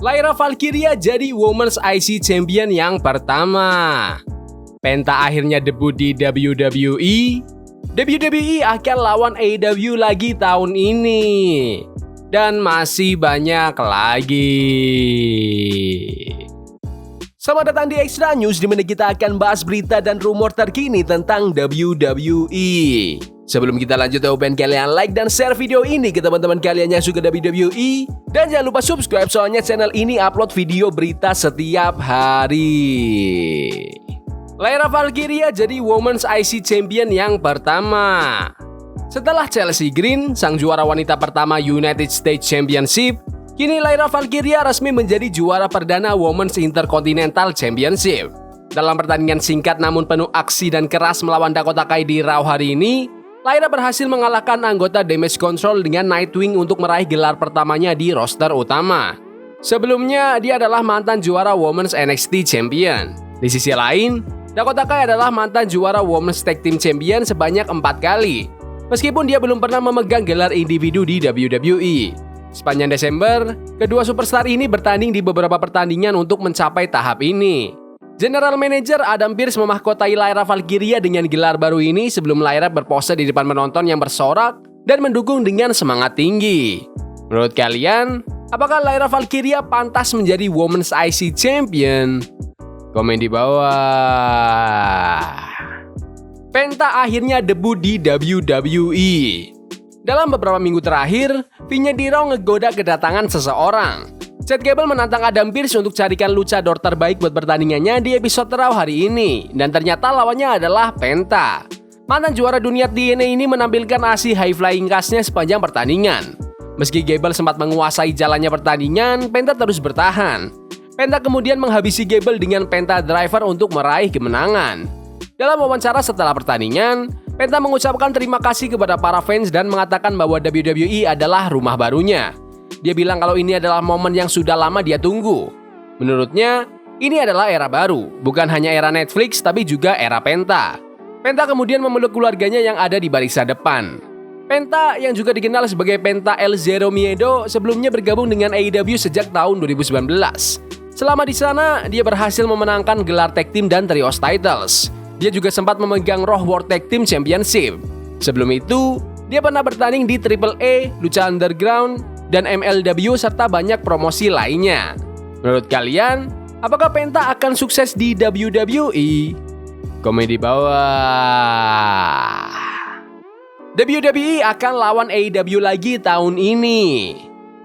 Lyra Valkyria jadi Women's IC Champion yang pertama. Penta akhirnya debut di WWE. WWE akan lawan AEW lagi tahun ini. Dan masih banyak lagi. Selamat datang di Extra News, di mana kita akan bahas berita dan rumor terkini tentang WWE. Sebelum kita lanjut, aku pengen kalian like dan share video ini ke teman-teman kalian yang suka WWE. Dan jangan lupa subscribe, soalnya channel ini upload video berita setiap hari. Lyra Valkyria jadi Women's IC Champion yang pertama. Setelah Chelsea Green, sang juara wanita pertama United States Championship, kini Lyra Valkyria resmi menjadi juara perdana Women's Intercontinental Championship. Dalam pertandingan singkat namun penuh aksi dan keras melawan Dakota Kai di Raw hari ini, Lyra berhasil mengalahkan anggota Damage Control dengan Nightwing untuk meraih gelar pertamanya di roster utama. Sebelumnya, dia adalah mantan juara Women's NXT Champion. Di sisi lain, Dakota Kai adalah mantan juara Women's Tag Team Champion sebanyak 4 kali. Meskipun dia belum pernah memegang gelar individu di WWE. Sepanjang Desember, kedua superstar ini bertanding di beberapa pertandingan untuk mencapai tahap ini. General Manager Adam Pearce memahkotai Lyra Valkyria dengan gelar baru ini sebelum Lyra berpose di depan penonton yang bersorak dan mendukung dengan semangat tinggi. Menurut kalian, apakah Lyra Valkyria pantas menjadi Women's IC Champion? Komen di bawah. Penta akhirnya debut di WWE. Dalam beberapa minggu terakhir, Vinya di Raw ngegoda kedatangan seseorang. Chad Gable menantang Adam Pearce untuk carikan luchador terbaik buat pertandingannya di episode Raw hari ini. Dan ternyata lawannya adalah Penta. Mantan juara dunia TNA ini menampilkan aksi high flying khasnya sepanjang pertandingan. Meski Gable sempat menguasai jalannya pertandingan, Penta terus bertahan. Penta kemudian menghabisi Gable dengan Penta Driver untuk meraih kemenangan. Dalam wawancara setelah pertandingan, Penta mengucapkan terima kasih kepada para fans dan mengatakan bahwa WWE adalah rumah barunya. Dia bilang kalau ini adalah momen yang sudah lama dia tunggu. Menurutnya, ini adalah era baru, bukan hanya era Netflix tapi juga era Penta. Penta kemudian memeluk keluarganya yang ada di barisan depan. Penta yang juga dikenal sebagai Penta El Zero Miedo sebelumnya bergabung dengan AEW sejak tahun 2019. Selama di sana, dia berhasil memenangkan gelar tag team dan trios titles. Dia juga sempat memegang Raw World Tag Team Championship. Sebelum itu, dia pernah bertanding di AAA, Lucha Underground, dan MLW serta banyak promosi lainnya. Menurut kalian, apakah Penta akan sukses di WWE? Komen di bawah. WWE akan lawan AEW lagi tahun ini.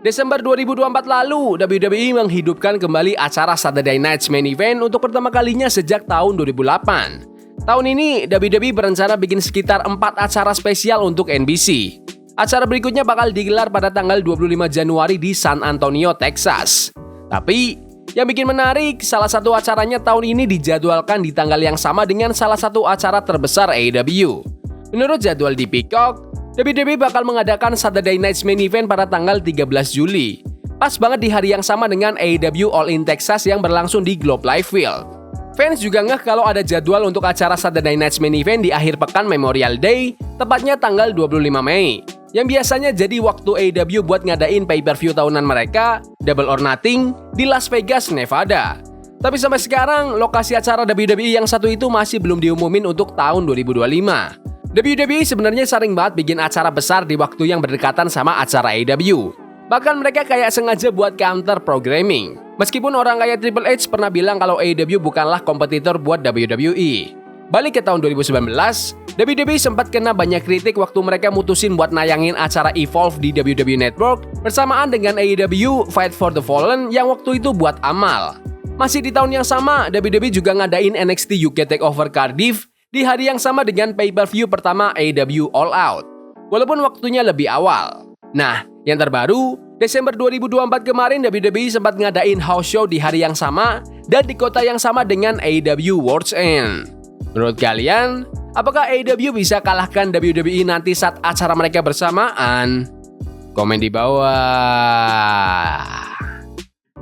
Desember 2024 lalu, WWE menghidupkan kembali acara Saturday Night's Main Event untuk pertama kalinya sejak tahun 2008. Tahun ini, WWE berencana bikin sekitar 4 acara spesial untuk NBC. Acara berikutnya bakal digelar pada tanggal 25 Januari di San Antonio, Texas. Tapi, yang bikin menarik, salah satu acaranya tahun ini dijadwalkan di tanggal yang sama dengan salah satu acara terbesar AEW. Menurut jadwal di Peacock, WWE bakal mengadakan Saturday Night's Main Event pada tanggal 13 Juli. Pas banget di hari yang sama dengan AEW All In Texas yang berlangsung di Globe Life Field. Fans juga ngeh kalau ada jadwal untuk acara Saturday Night's Main Event di akhir pekan Memorial Day, tepatnya tanggal 25 Mei. Yang biasanya jadi waktu AEW buat ngadain pay-per-view tahunan mereka, Double or Nothing, di Las Vegas, Nevada. Tapi sampai sekarang, lokasi acara WWE yang satu itu masih belum diumumin untuk tahun 2025. WWE sebenarnya sering banget bikin acara besar di waktu yang berdekatan sama acara AEW. Bahkan mereka kayak sengaja buat counter programming. Meskipun orang kayak Triple H pernah bilang kalau AEW bukanlah kompetitor buat WWE. Balik ke tahun 2019, WWE sempat kena banyak kritik waktu mereka mutusin buat nayangin acara Evolve di WWE Network bersamaan dengan AEW Fight for the Fallen yang waktu itu buat amal. Masih di tahun yang sama, WWE juga ngadain NXT UK Takeover Cardiff di hari yang sama dengan pay-per-view pertama AEW All Out. Walaupun waktunya lebih awal. Nah, yang terbaru, Desember 2024 kemarin WWE sempat ngadain house show di hari yang sama dan di kota yang sama dengan AEW World's End. Menurut kalian, apakah AEW bisa kalahkan WWE nanti saat acara mereka bersamaan? Komen di bawah.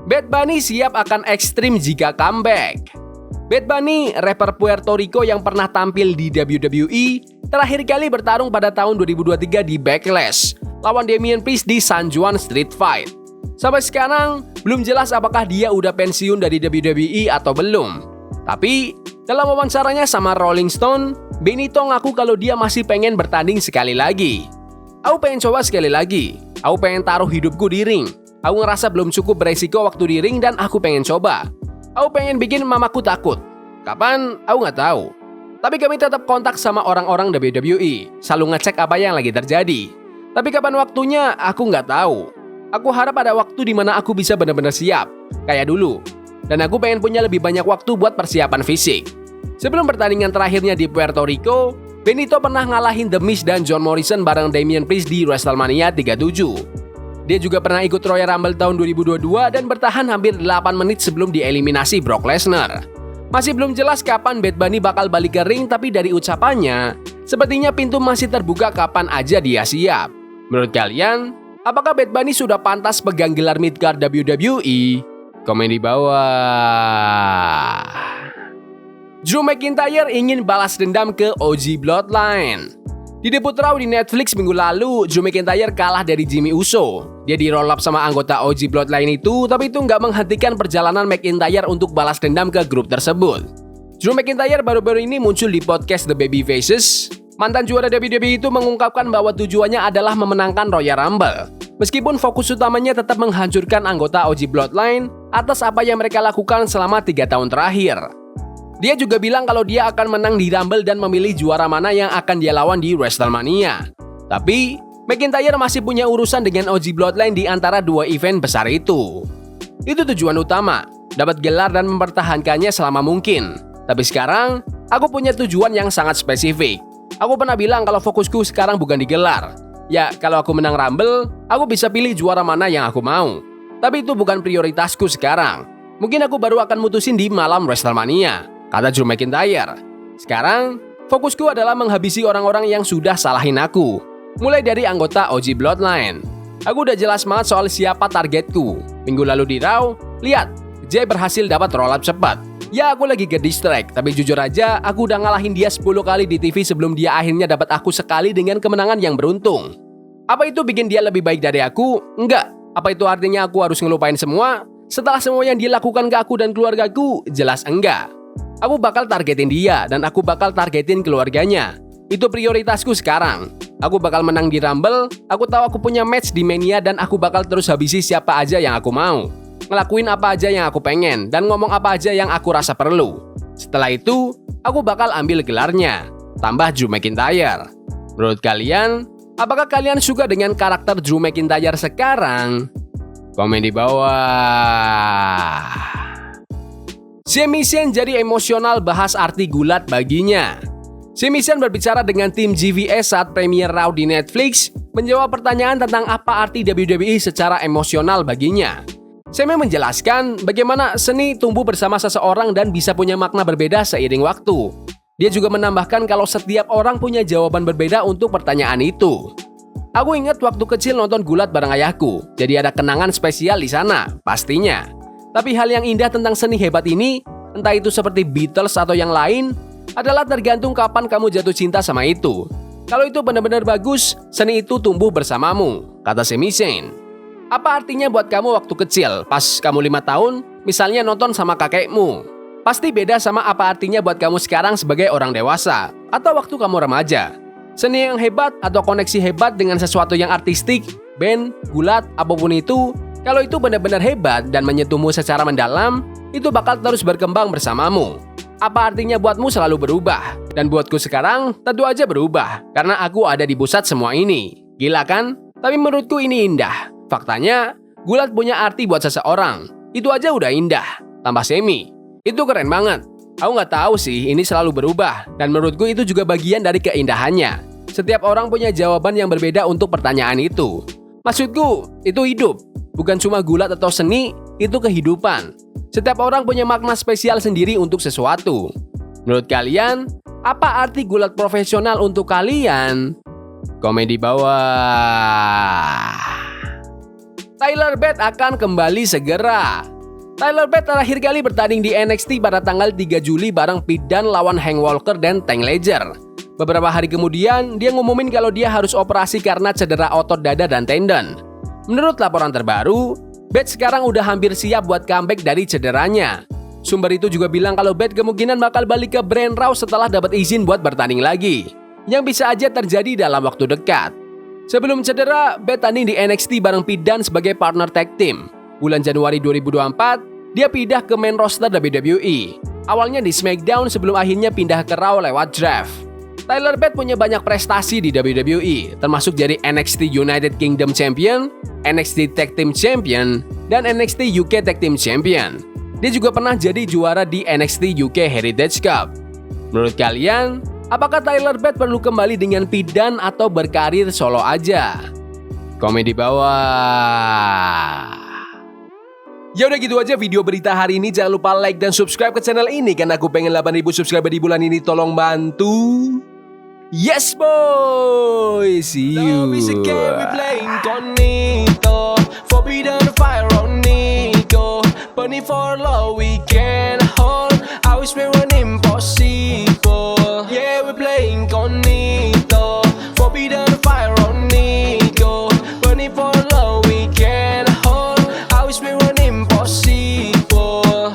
Bad Bunny siap akan ekstrim jika comeback. Bad Bunny, rapper Puerto Rico yang pernah tampil di WWE, terakhir kali bertarung pada tahun 2023 di Backlash, lawan Damian Priest di San Juan Street Fight. Sampai sekarang, belum jelas apakah dia udah pensiun dari WWE atau belum. Tapi, dalam wawancaranya sama Rolling Stone, Benito ngaku kalau dia masih pengen bertanding sekali lagi. Aku pengen coba sekali lagi. Aku pengen taruh hidupku di ring. Aku ngerasa belum cukup beresiko waktu di ring dan aku pengen coba. Aku pengen bikin mamaku takut. Kapan? Aku nggak tahu. Tapi kami tetap kontak sama orang-orang WWE, selalu ngecek apa yang lagi terjadi. Tapi kapan waktunya, aku nggak tahu. Aku harap ada waktu di mana aku bisa benar-benar siap, kayak dulu. Dan aku pengen punya lebih banyak waktu buat persiapan fisik. Sebelum pertandingan terakhirnya di Puerto Rico, Benito pernah ngalahin The Miz dan John Morrison bareng Damian Priest di WrestleMania 37. Dia juga pernah ikut Royal Rumble tahun 2022 dan bertahan hampir 8 menit sebelum dieliminasi Brock Lesnar. Masih belum jelas kapan Bad Bunny bakal balik ke ring, tapi dari ucapannya, sepertinya pintu masih terbuka kapan aja dia siap. Menurut kalian, apakah Bad Bunny sudah pantas pegang gelar Midcard WWE? Komen di bawah. Drew McIntyre ingin balas dendam ke OG Bloodline. Di debut Raw di Netflix minggu lalu, Drew McIntyre kalah dari Jimmy Uso. Dia di roll up sama anggota OG Bloodline itu, tapi itu nggak menghentikan perjalanan McIntyre untuk balas dendam ke grup tersebut. Drew McIntyre baru-baru ini muncul di podcast The Babyfaces. Mantan juara WWE itu mengungkapkan bahwa tujuannya adalah memenangkan Royal Rumble. Meskipun fokus utamanya tetap menghancurkan anggota OG Bloodline atas apa yang mereka lakukan selama 3 tahun terakhir. Dia juga bilang kalau dia akan menang di Rumble dan memilih juara mana yang akan dia lawan di WrestleMania. Tapi, McIntyre masih punya urusan dengan OG Bloodline di antara 2 event besar itu. Itu tujuan utama, dapat gelar dan mempertahankannya selama mungkin. Tapi sekarang, aku punya tujuan yang sangat spesifik. Aku pernah bilang kalau fokusku sekarang bukan di gelar. Ya, kalau aku menang Rumble, aku bisa pilih juara mana yang aku mau. Tapi itu bukan prioritasku sekarang. Mungkin aku baru akan mutusin di malam WrestleMania, kata Drew McIntyre. Sekarang, fokusku adalah menghabisi orang-orang yang sudah salahin aku. Mulai dari anggota OG Bloodline. Aku udah jelas banget soal siapa targetku. Minggu lalu di Raw, lihat, Jay berhasil dapat roll up cepat. Ya, aku lagi ke distract, tapi jujur aja, aku udah ngalahin dia 10 kali di TV sebelum dia akhirnya dapat aku sekali dengan kemenangan yang beruntung. Apa itu bikin dia lebih baik dari aku? Enggak. Apa itu artinya aku harus ngelupain semua? Setelah semua yang dia lakukan ke aku dan keluargaku, jelas enggak. Aku bakal targetin dia dan aku bakal targetin keluarganya. Itu prioritasku sekarang. Aku bakal menang di Rumble, aku tahu aku punya match di Mania dan aku bakal terus habisi siapa aja yang aku mau. Ngelakuin apa aja yang aku pengen dan ngomong apa aja yang aku rasa perlu. Setelah itu, aku bakal ambil gelarnya. Tambah Drew McIntyre. Menurut kalian, apakah kalian suka dengan karakter Drew McIntyre sekarang? Komen di bawah. Sami Zayn jadi emosional bahas arti gulat baginya. Sami Zayn berbicara dengan tim GVS saat premier Raw di Netflix, menjawab pertanyaan tentang apa arti WWE secara emosional baginya. Sami menjelaskan bagaimana seni tumbuh bersama seseorang dan bisa punya makna berbeda seiring waktu. Dia juga menambahkan kalau setiap orang punya jawaban berbeda untuk pertanyaan itu. Aku ingat waktu kecil nonton gulat bareng ayahku, jadi ada kenangan spesial di sana, pastinya. Tapi hal yang indah tentang seni hebat ini, entah itu seperti Beatles atau yang lain, adalah tergantung kapan kamu jatuh cinta sama itu. Kalau itu benar-benar bagus, seni itu tumbuh bersamamu, kata Sami Zayn. Apa artinya buat kamu waktu kecil, pas kamu 5 tahun, misalnya nonton sama kakekmu? Pasti beda sama apa artinya buat kamu sekarang sebagai orang dewasa, atau waktu kamu remaja. Seni yang hebat atau koneksi hebat dengan sesuatu yang artistik, band, gulat, apapun itu, kalau itu benar-benar hebat dan menyentuhmu secara mendalam, itu bakal terus berkembang bersamamu. Apa artinya buatmu selalu berubah? Dan buatku sekarang, tentu aja berubah, karena aku ada di pusat semua ini. Gila kan? Tapi menurutku ini indah. Faktanya, gulat punya arti buat seseorang. Itu aja udah indah. Tambah Sami. Itu keren banget. Aku nggak tahu sih, ini selalu berubah. Dan menurutku itu juga bagian dari keindahannya. Setiap orang punya jawaban yang berbeda untuk pertanyaan itu. Maksudku, itu hidup. Bukan cuma gulat atau seni, itu kehidupan. Setiap orang punya makna spesial sendiri untuk sesuatu. Menurut kalian, apa arti gulat profesional untuk kalian? Komen di bawah. Tyler Bate akan kembali segera. Tyler Bate terakhir kali bertanding di NXT pada tanggal 3 Juli bareng Pete Dunne lawan Hank Walker dan Tank Ledger. Beberapa hari kemudian, dia ngumumin kalau dia harus operasi karena cedera otot dada dan tendon. Menurut laporan terbaru, Beth sekarang udah hampir siap buat comeback dari cederanya. Sumber itu juga bilang kalau Beth kemungkinan bakal balik ke brand Raw setelah dapat izin buat bertanding lagi, yang bisa aja terjadi dalam waktu dekat. Sebelum cedera, Beth tanding di NXT bareng Pete Dunne sebagai partner tag team. Bulan Januari 2024, dia pindah ke main roster WWE. Awalnya di SmackDown sebelum akhirnya pindah ke Raw lewat draft. Tyler Bate punya banyak prestasi di WWE, termasuk jadi NXT United Kingdom Champion, NXT Tag Team Champion, dan NXT UK Tag Team Champion. Dia juga pernah jadi juara di NXT UK Heritage Cup. Menurut kalian, apakah Tyler Bate perlu kembali dengan Pete Dunne atau berkarir solo aja? Komen di bawah. Ya udah gitu aja video berita hari ini. Jangan lupa like dan subscribe ke channel ini karena aku pengen 8.000 subscriber di bulan ini. Tolong bantu. Yes boy, see you. Love is a game we play incognito. Forbidden fire on Nico. Burning for love we can hold. I wish we were impossible.